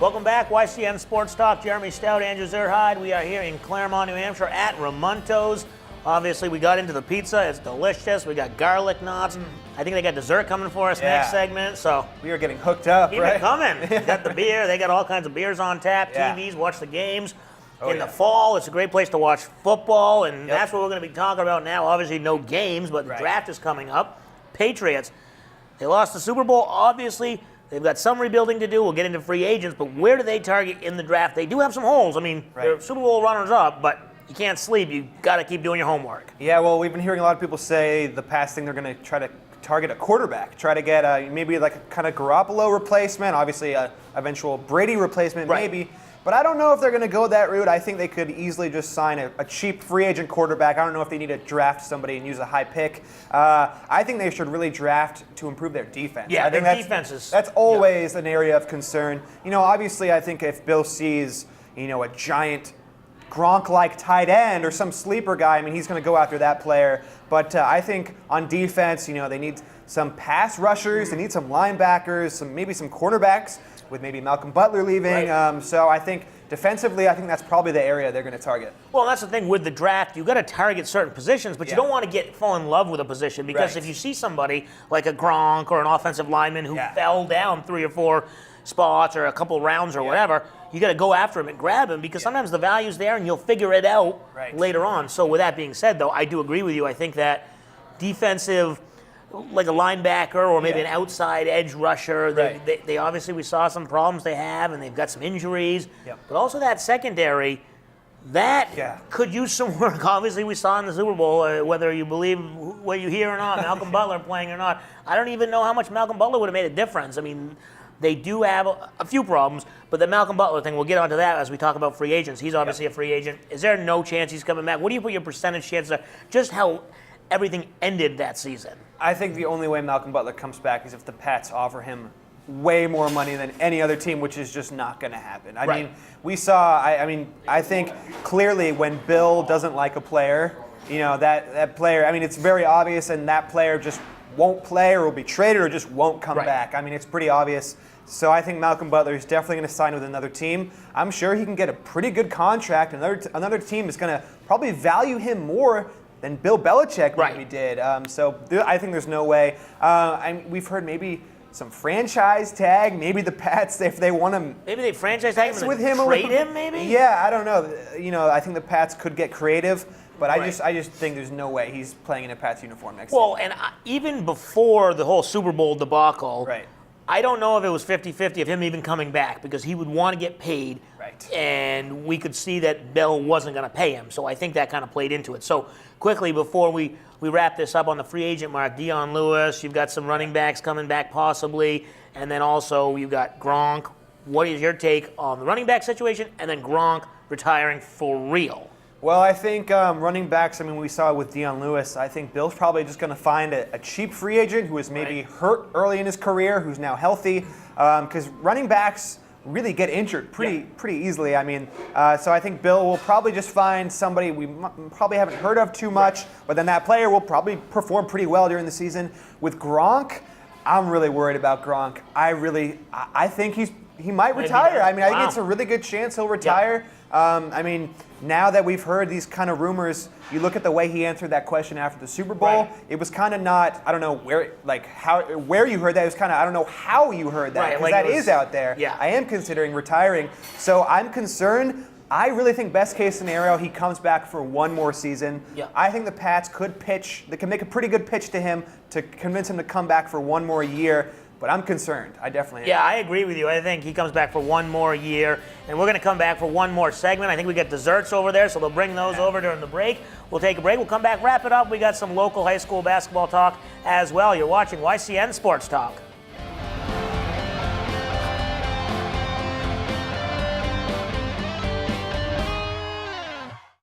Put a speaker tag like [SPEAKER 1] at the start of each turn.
[SPEAKER 1] Welcome back, YCN Sports Talk. Jeremy Stout, Andrew Zerhide. We are here in Claremont, New Hampshire at Ramonto's. Obviously, we got into the pizza. It's delicious. We got garlic knots. I think they got dessert coming for us next segment. So
[SPEAKER 2] we are getting hooked up,
[SPEAKER 1] keep
[SPEAKER 2] right?
[SPEAKER 1] it coming. We got the beer. They got all kinds of beers on tap, TVs, watch the games. In the fall, it's a great place to watch football, and that's what we're going to be talking about now. Obviously, no games, but the draft is coming up. Patriots, they lost the Super Bowl. Obviously, they've got some rebuilding to do. We'll get into free agents, but where do they target in the draft? They do have some holes. I mean, they're Super Bowl runners-up, but you can't sleep. You got to keep doing your homework.
[SPEAKER 2] Yeah, well, we've been hearing a lot of people say the past thing they're going to try to target a quarterback, try to get maybe like a kind of Garoppolo replacement, obviously a eventual Brady replacement, maybe. But I don't know if they're going to go that route. I think they could easily just sign a cheap free agent quarterback. I don't know if they need to draft somebody and use a high pick. I think they should really draft to improve their defense.
[SPEAKER 1] Yeah,
[SPEAKER 2] I think that's always an area of concern. You know, obviously, I think if Bill sees, a giant Gronk-like tight end or some sleeper guy, I mean, he's going to go after that player. But I think on defense, they need some pass rushers, they need some linebackers, maybe some cornerbacks, with maybe Malcolm Butler leaving. So I think defensively, I think that's probably the area they're going to target.
[SPEAKER 1] Well, that's the thing with the draft. You've got to target certain positions, but you don't want to fall in love with a position because if you see somebody like a Gronk or an offensive lineman who fell down 3 or 4 spots or a couple rounds or whatever, you got to go after him and grab him because sometimes the value's there and you'll figure it out later on. So with that being said, though, I do agree with you. I think that defensive, like a linebacker or maybe an outside edge rusher. They obviously, we saw some problems they have, and they've got some injuries. But also that secondary, that could use some work. Obviously, we saw in the Super Bowl, whether you believe what you hear or not, Malcolm Butler playing or not. I don't even know how much Malcolm Butler would have made a difference. I mean, they do have a few problems, but the Malcolm Butler thing, we'll get onto that as we talk about free agents. He's obviously a free agent. Is there no chance he's coming back? What do you put your percentage chance of just how everything ended that season?
[SPEAKER 2] I think the only way Malcolm Butler comes back is if the Pats offer him way more money than any other team, which is just not going to happen. I mean, we saw, I think clearly when Bill doesn't like a player, that player, it's very obvious, and that player just won't play or will be traded or just won't come back. It's pretty obvious. So I think Malcolm Butler is definitely going to sign with another team. I'm sure he can get a pretty good contract. Another team is going to probably value him more than Bill Belichick maybe did. So I think there's no way. We've heard maybe some franchise tag. Maybe the Pats, if they want him.
[SPEAKER 1] Maybe they franchise tag him
[SPEAKER 2] with
[SPEAKER 1] and trade him, maybe?
[SPEAKER 2] Yeah, I don't know. I think the Pats could get creative. But I just think there's no way he's playing in a Pats uniform next season.
[SPEAKER 1] Well, and even before the whole Super Bowl debacle, I don't know if it was 50-50 of him even coming back because he would want to get paid. And we could see that Bill wasn't going to pay him. So I think that kind of played into it. So quickly, before we wrap this up on the free agent mark, Dion Lewis, you've got some running backs coming back possibly. And then also you've got Gronk. What is your take on the running back situation? And then Gronk retiring for real.
[SPEAKER 2] Well, I think running backs, we saw it with Dion Lewis. I think Bill's probably just going to find a cheap free agent who was maybe hurt early in his career, who's now healthy. Because running backs really get injured pretty easily. So I think Bill will probably just find somebody we probably haven't heard of too much, but then that player will probably perform pretty well during the season. With Gronk, I'm really worried about Gronk. I think he might retire. I think it's a really good chance he'll retire. Now that we've heard these kind of rumors, you look at the way he answered that question after the Super Bowl, it was kind of not, I don't know where you heard that. It was kind of, I don't know how you heard that, because that is out there. I am considering retiring. So I'm concerned. I really think best case scenario, he comes back for one more season. I think the Pats could make a pretty good pitch to him to convince him to come back for one more year. But I'm concerned. I definitely am.
[SPEAKER 1] Yeah, I agree with you. I think he comes back for one more year, and we're going to come back for one more segment. I think we got desserts over there, so they'll bring those over during the break. We'll take a break. We'll come back, wrap it up. We got some local high school basketball talk as well. You're watching YCN Sports Talk.